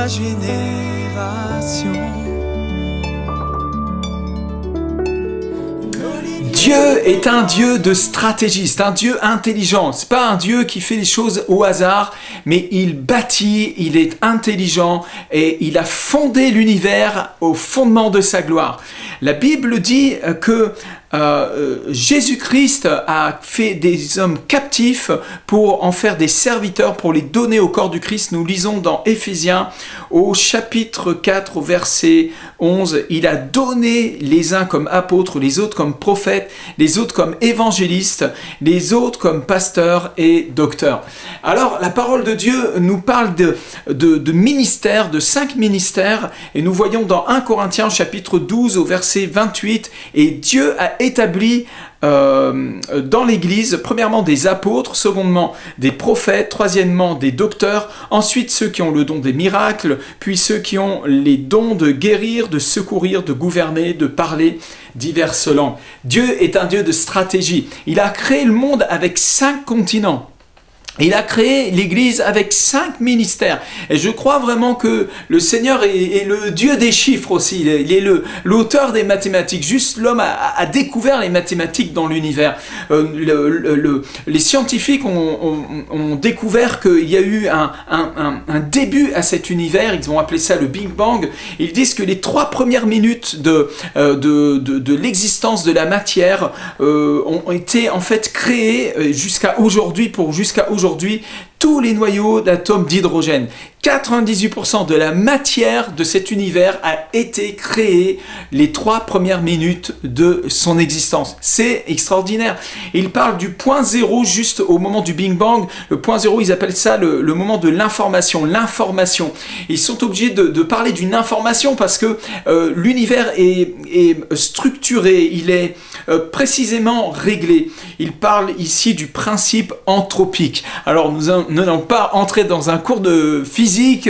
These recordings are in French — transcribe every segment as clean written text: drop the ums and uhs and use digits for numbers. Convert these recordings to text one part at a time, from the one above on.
ta génération. Dieu est un Dieu de stratégie, c'est un Dieu intelligent. C'est pas un Dieu qui fait les choses au hasard, mais il bâtit, il est intelligent et il a fondé l'univers au fondement de sa gloire. La Bible dit que Jésus-Christ a fait des hommes captifs pour en faire des serviteurs, pour les donner au corps du Christ. Nous lisons dans Éphésiens au chapitre 4 au verset 11, il a donné les uns comme apôtres, les autres comme prophètes, les autres comme évangélistes, les autres comme pasteurs et docteurs. Alors la parole de Dieu nous parle de ministères, de 5 ministères, et nous voyons dans 1 Corinthiens chapitre 12 au verset 28, et Dieu a établi dans l'Église, premièrement des apôtres, secondement des prophètes, troisièmement des docteurs, ensuite ceux qui ont le don des miracles, puis ceux qui ont les dons de guérir, de secourir, de gouverner, de parler diverses langues. Dieu est un Dieu de stratégie. Il a créé le monde avec 5 continents. Il a créé l'Église avec 5 ministères. Et je crois vraiment que le Seigneur est le Dieu des chiffres aussi. Il est l'auteur des mathématiques. Juste l'homme a découvert les mathématiques dans l'univers. Les scientifiques ont découvert qu'il y a eu un début à cet univers. Ils ont appelé ça le Big Bang. Ils disent que les 3 premières minutes de l'existence de la matière ont été en fait créées jusqu'à aujourd'hui, tous les noyaux d'atomes d'hydrogène. 98% de la matière de cet univers a été créée les 3 premières minutes de son existence. C'est extraordinaire. Il parle du point zéro juste au moment du Big Bang. Le point zéro, ils appellent ça le moment de l'information. L'information. Ils sont obligés de parler d'une information parce que l'univers est structuré, il est précisément réglé. Il parle ici du principe anthropique. Alors nous n'allons pas entrer dans un cours de physique,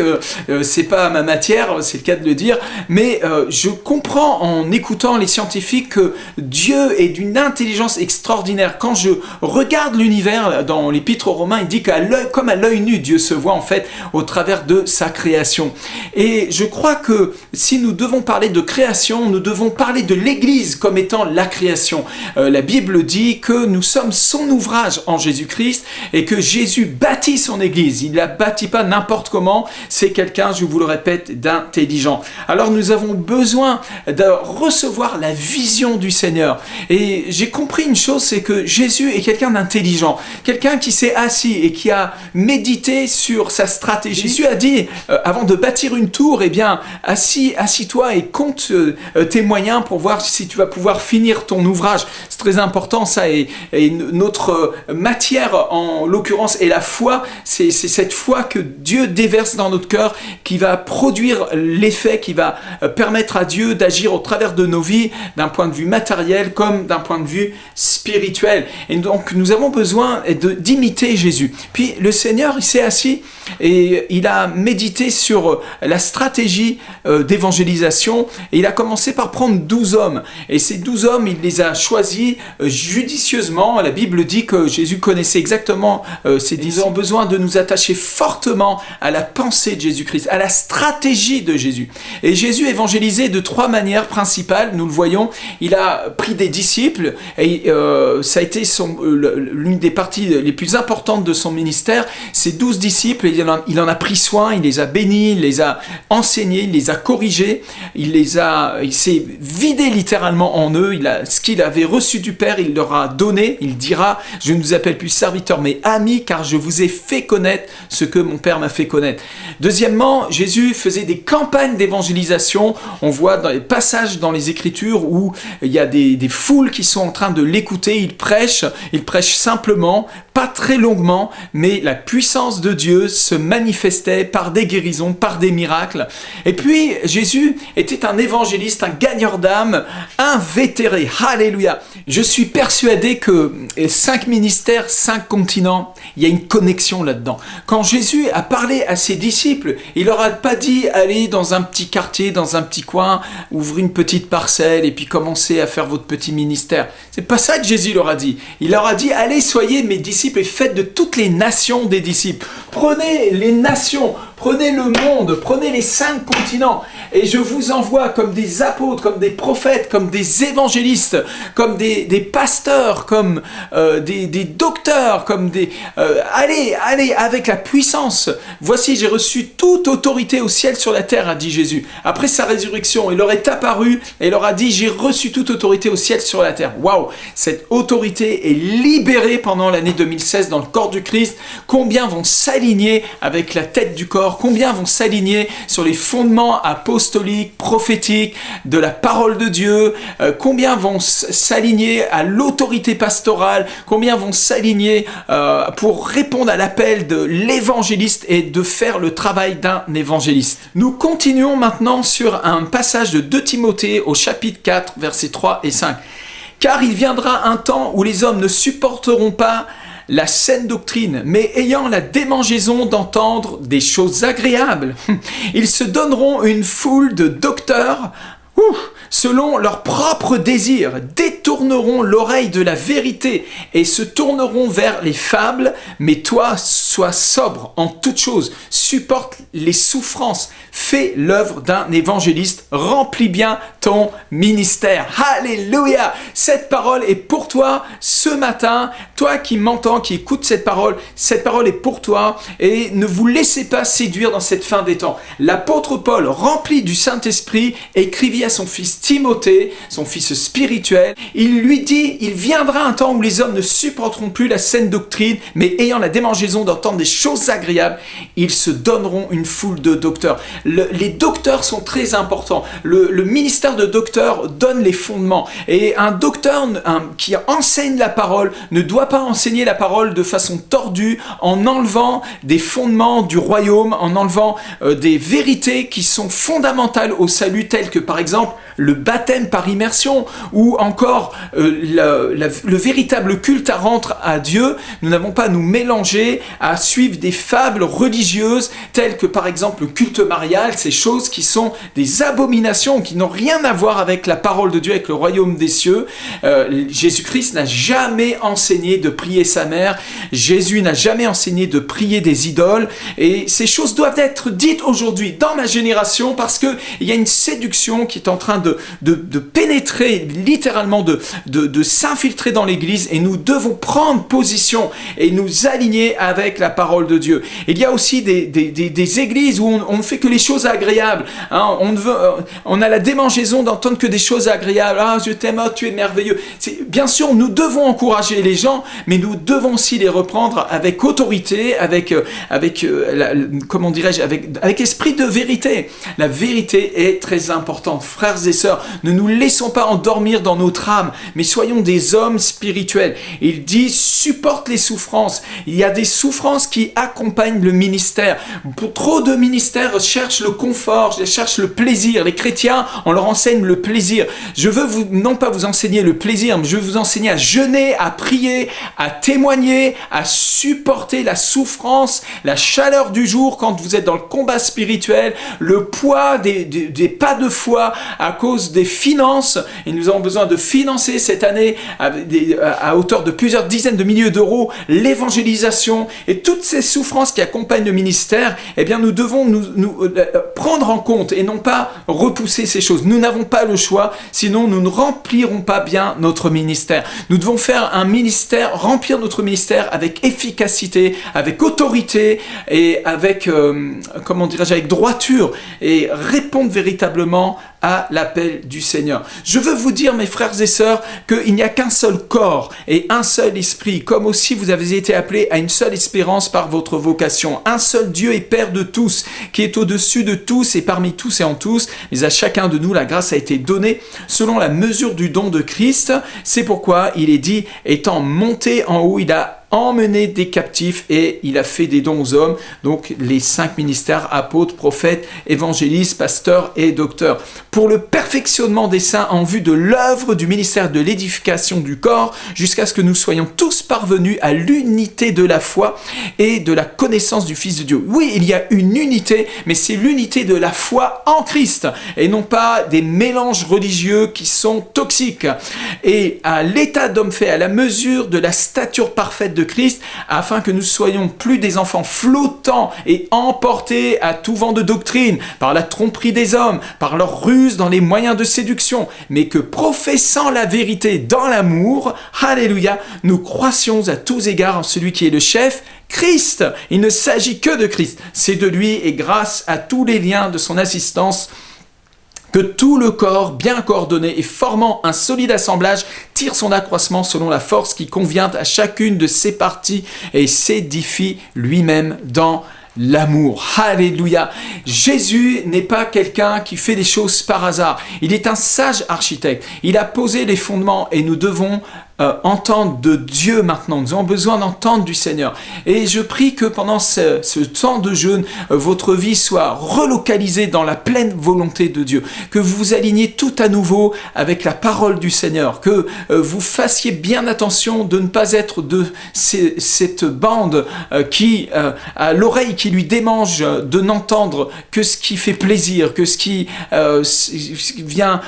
c'est pas ma matière, c'est le cas de le dire, mais je comprends en écoutant les scientifiques que Dieu est d'une intelligence extraordinaire. Quand je regarde l'univers dans l'Épître aux Romains, il dit comme à l'œil nu, Dieu se voit en fait au travers de sa création. Et je crois que si nous devons parler de création, nous devons parler de l'Église comme étant la création. La Bible dit que nous sommes son ouvrage en Jésus-Christ et que Jésus bâtit son Église. Il ne la bâtit pas n'importe comment, c'est quelqu'un, je vous le répète, d'intelligent. Alors nous avons besoin de recevoir la vision du Seigneur. Et j'ai compris une chose, c'est que Jésus est quelqu'un d'intelligent, quelqu'un qui s'est assis et qui a médité sur sa stratégie. Jésus a dit, avant de bâtir une tour, eh bien, assis-toi et compte tes moyens pour voir si tu vas pouvoir finir ton ouvrage. C'est très important ça, et notre matière, en l'occurrence, est la foi. C'est cette foi que Dieu déverse dans notre cœur qui va produire l'effet, qui va permettre à Dieu d'agir au travers de nos vies d'un point de vue matériel comme d'un point de vue spirituel. Et donc nous avons besoin d'imiter Jésus. Puis le Seigneur, il s'est assis et il a médité sur la stratégie d'évangélisation et il a commencé par prendre 12 hommes. Et ces 12 hommes, il les a choisis judicieusement. La Bible dit que Jésus connaissait exactement ces 10 ans. Besoin de nous attacher fortement à la pensée de Jésus-Christ, à la stratégie de Jésus. Et Jésus évangélisait de 3 manières principales, nous le voyons. Il a pris des disciples et ça a été l'une des parties les plus importantes de son ministère. Ces 12 disciples, il en a pris soin, il les a bénis, il les a enseignés, il les a corrigés, il s'est vidé littéralement en eux. Ce qu'il avait reçu du Père, il leur a donné. Il dira, je ne vous appelle plus serviteurs mais amis, car je vous ai fait connaître ce que mon Père m'a fait connaître. Deuxièmement, Jésus faisait des campagnes d'évangélisation. On voit dans les passages dans les Écritures où il y a des foules qui sont en train de l'écouter. Il prêche simplement, pas très longuement, mais la puissance de Dieu se manifestait par des guérisons, par des miracles. Et puis, Jésus était un évangéliste, un gagneur d'âme, invétéré. Alléluia. Je suis persuadé que 5 ministères, 5 continents, il y a une connexion là-dedans. Quand Jésus a parlé à ses disciples, il leur a pas dit allez dans un petit quartier, dans un petit coin, ouvrez une petite parcelle et puis commencez à faire votre petit ministère. C'est pas ça que Jésus leur a dit. Il leur a dit allez, soyez mes disciples et faites de toutes les nations des disciples. Prenez les nations, prenez le monde, prenez les 5 continents, et je vous envoie comme des apôtres, comme des prophètes, comme des évangélistes, comme des pasteurs, comme des docteurs, comme des... allez, avec la puissance. Voici, j'ai reçu toute autorité au ciel sur la terre, a dit Jésus. Après sa résurrection, il leur est apparu et il leur a dit, j'ai reçu toute autorité au ciel sur la terre. Waouh, cette autorité est libérée pendant l'année 2016 dans le corps du Christ. Combien vont s'aligner avec la tête du corps? Combien vont s'aligner sur les fondements apostoliques, prophétiques, de la parole de Dieu? Combien vont s'aligner à l'autorité pastorale? Combien vont s'aligner pour répondre à l'appel de l'évangéliste et de faire le travail d'un évangéliste? Nous continuons maintenant sur un passage de 2 Timothée au chapitre 4, versets 3 et 5. Car il viendra un temps où les hommes ne supporteront pas la saine doctrine, mais ayant la démangeaison d'entendre des choses agréables. Ils se donneront une foule de docteurs, selon leurs propres désirs, détourneront l'oreille de la vérité et se tourneront vers les fables. Mais toi, sois sobre en toutes choses, supporte les souffrances, fais l'œuvre d'un évangéliste, remplis bien ton ministère. Alléluia! Cette parole est pour toi ce matin. Toi qui m'entends, qui écoutes cette parole est pour toi, et ne vous laissez pas séduire dans cette fin des temps. L'apôtre Paul, rempli du Saint-Esprit, écrivit à son fils Timothée, son fils spirituel. Il lui dit, il viendra un temps où les hommes ne supporteront plus la saine doctrine, mais ayant la démangeaison d'entendre des choses agréables, ils se donneront une foule de docteurs. Les docteurs sont très importants. Le ministère de docteur donne les fondements. Et un docteur qui enseigne la parole ne doit pas enseigner la parole de façon tordue, en enlevant des fondements du royaume, en enlevant des vérités qui sont fondamentales au salut, telles que par exemple le baptême par immersion, ou encore le véritable culte à rendre à Dieu. Nous n'avons pas à nous mélanger, à suivre des fables religieuses, telles que par exemple le culte marial, ces choses qui sont des abominations, qui n'ont rien à voir avec la parole de Dieu, avec le royaume des cieux. Jésus-Christ n'a jamais enseigné de prier sa mère, Jésus n'a jamais enseigné de prier des idoles, et ces choses doivent être dites aujourd'hui dans ma génération, parce qu'il y a une séduction qui est en train de pénétrer, littéralement de s'infiltrer dans l'église, et nous devons prendre position et nous aligner avec la parole de Dieu. Il y a aussi des églises où on ne fait que les choses agréables, hein, on a la démangeaison d'entendre que des choses agréables. Ah, je t'aime, oh, tu es merveilleux. Bien sûr, nous devons encourager les gens, mais nous devons aussi les reprendre avec autorité, avec esprit de vérité. La vérité est très importante. Frères et sœurs, ne nous laissons pas endormir dans notre âme, mais soyons des hommes spirituels. Il dit, supporte les souffrances. Il y a des souffrances qui accompagnent le ministère. Pour trop de ministères cherchent le confort, cherchent le plaisir. Les chrétiens, on leur enseigne le plaisir. Je veux non pas vous enseigner le plaisir, mais je veux vous enseigner à jeûner, à prier, à témoigner, à supporter la souffrance, la chaleur du jour quand vous êtes dans le combat spirituel, le poids des pas de foi à cause des finances. Et nous avons besoin de financer cette année à hauteur de plusieurs dizaines de milliers d'euros l'évangélisation, et toutes ces souffrances qui accompagnent le ministère. Eh bien, nous devons nous prendre en compte et non pas repousser ces choses. Nous n'avons pas le choix, sinon nous ne remplirons pas bien notre ministère. Nous devons faire un ministère, remplir notre ministère avec efficacité, avec autorité et avec, avec droiture, et répondre véritablement à l'appel du Seigneur. Je veux vous dire, mes frères et sœurs, qu'il n'y a qu'un seul corps et un seul esprit, comme aussi vous avez été appelés à une seule espérance par votre vocation. Un seul Dieu et Père de tous, qui est au-dessus de tous et parmi tous et en tous, mais à chacun de nous la grâce a été donnée selon la mesure du don de Christ. C'est pourquoi il est dit, étant monté en haut, il a emmené des captifs et il a fait des dons aux hommes. Donc les 5 ministères, apôtres, prophètes, évangélistes, pasteurs et docteurs, pour le perfectionnement des saints en vue de l'œuvre du ministère de l'édification du corps, jusqu'à ce que nous soyons tous parvenus à l'unité de la foi et de la connaissance du Fils de Dieu. Oui, il y a une unité, mais c'est l'unité de la foi en Christ et non pas des mélanges religieux qui sont toxiques. Et à l'état d'homme fait, à la mesure de la stature parfaite de Christ, afin que nous soyons plus des enfants flottants et emportés à tout vent de doctrine, par la tromperie des hommes, par leur ruse dans les moyens de séduction, mais que professant la vérité dans l'amour, alléluia, nous croissions à tous égards en celui qui est le chef, Christ. Il ne s'agit que de Christ. C'est de lui et grâce à tous les liens de son assistance que tout le corps, bien coordonné et formant un solide assemblage, tire son accroissement selon la force qui convient à chacune de ses parties et s'édifie lui-même dans l'amour. Alléluia. Jésus n'est pas quelqu'un qui fait des choses par hasard. Il est un sage architecte. Il a posé les fondements et nous devons entendre de Dieu maintenant. Nous avons besoin d'entendre du Seigneur. Et je prie que pendant ce temps de jeûne, votre vie soit relocalisée dans la pleine volonté de Dieu. Que vous vous aligniez tout à nouveau avec la parole du Seigneur. Que vous fassiez bien attention de ne pas être de cette bande qui a l'oreille qui lui démange de n'entendre que ce qui fait plaisir, que ce qui vient,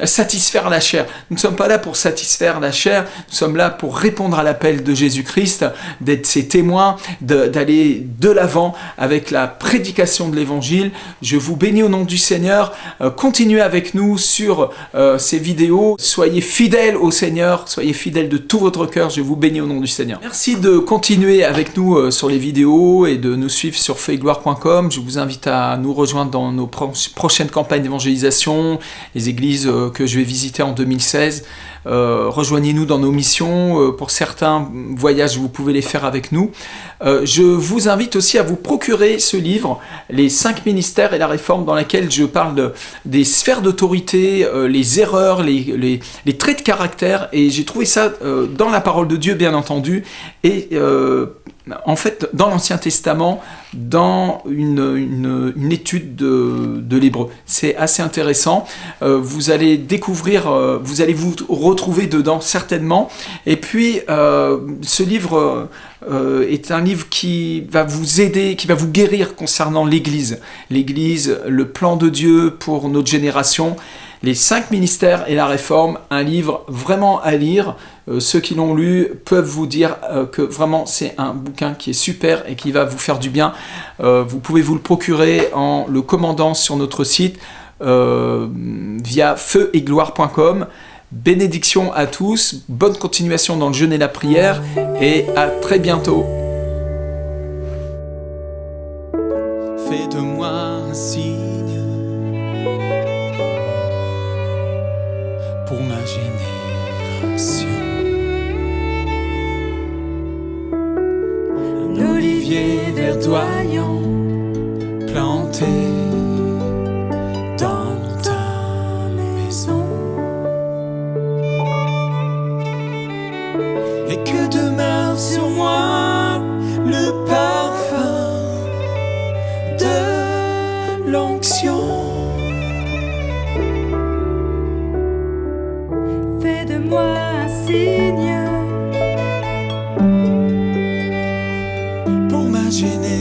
satisfaire la chair. Nous ne sommes pas là pour satisfaire la chair, nous sommes là pour répondre à l'appel de Jésus-Christ, d'être ses témoins, d'aller de l'avant avec la prédication de l'Évangile. Je vous bénis au nom du Seigneur. Continuez avec nous sur ces vidéos. Soyez fidèles au Seigneur, soyez fidèles de tout votre cœur. Je vous bénis au nom du Seigneur. Merci de continuer avec nous sur les vidéos et de nous suivre sur feigloire.com. Je vous invite à nous rejoindre dans nos prochaines campagnes d'évangélisation, les églises que je vais visiter en 2016. Rejoignez-nous dans nos missions. Pour certains voyages, vous pouvez les faire avec nous. Je vous invite aussi à vous procurer ce livre, Les 5 ministères et la réforme, dans laquelle je parle des sphères d'autorité, les erreurs, les traits de caractère. Et j'ai trouvé ça dans la parole de Dieu, bien entendu, et en fait, dans l'Ancien Testament, dans une étude de l'hébreu. C'est assez intéressant. Vous allez découvrir, vous allez vous retrouver dedans certainement. Et puis, ce livre est un livre qui va vous aider, qui va vous guérir concernant l'Église. L'Église, le plan de Dieu pour notre génération. Les 5 ministères et la réforme, un livre vraiment à lire. Ceux qui l'ont lu peuvent vous dire que vraiment c'est un bouquin qui est super et qui va vous faire du bien. Vous pouvez vous le procurer en le commandant sur notre site via feuetgloire.com. Bénédiction à tous, bonne continuation dans le jeûne et la prière et à très bientôt. Fais de moi un signe pour ma génération. Un olivier verdoyant planté dans ta maison. Et que demeure sur moi le parfum de l'onction. Fais de moi un signe pour ma génération.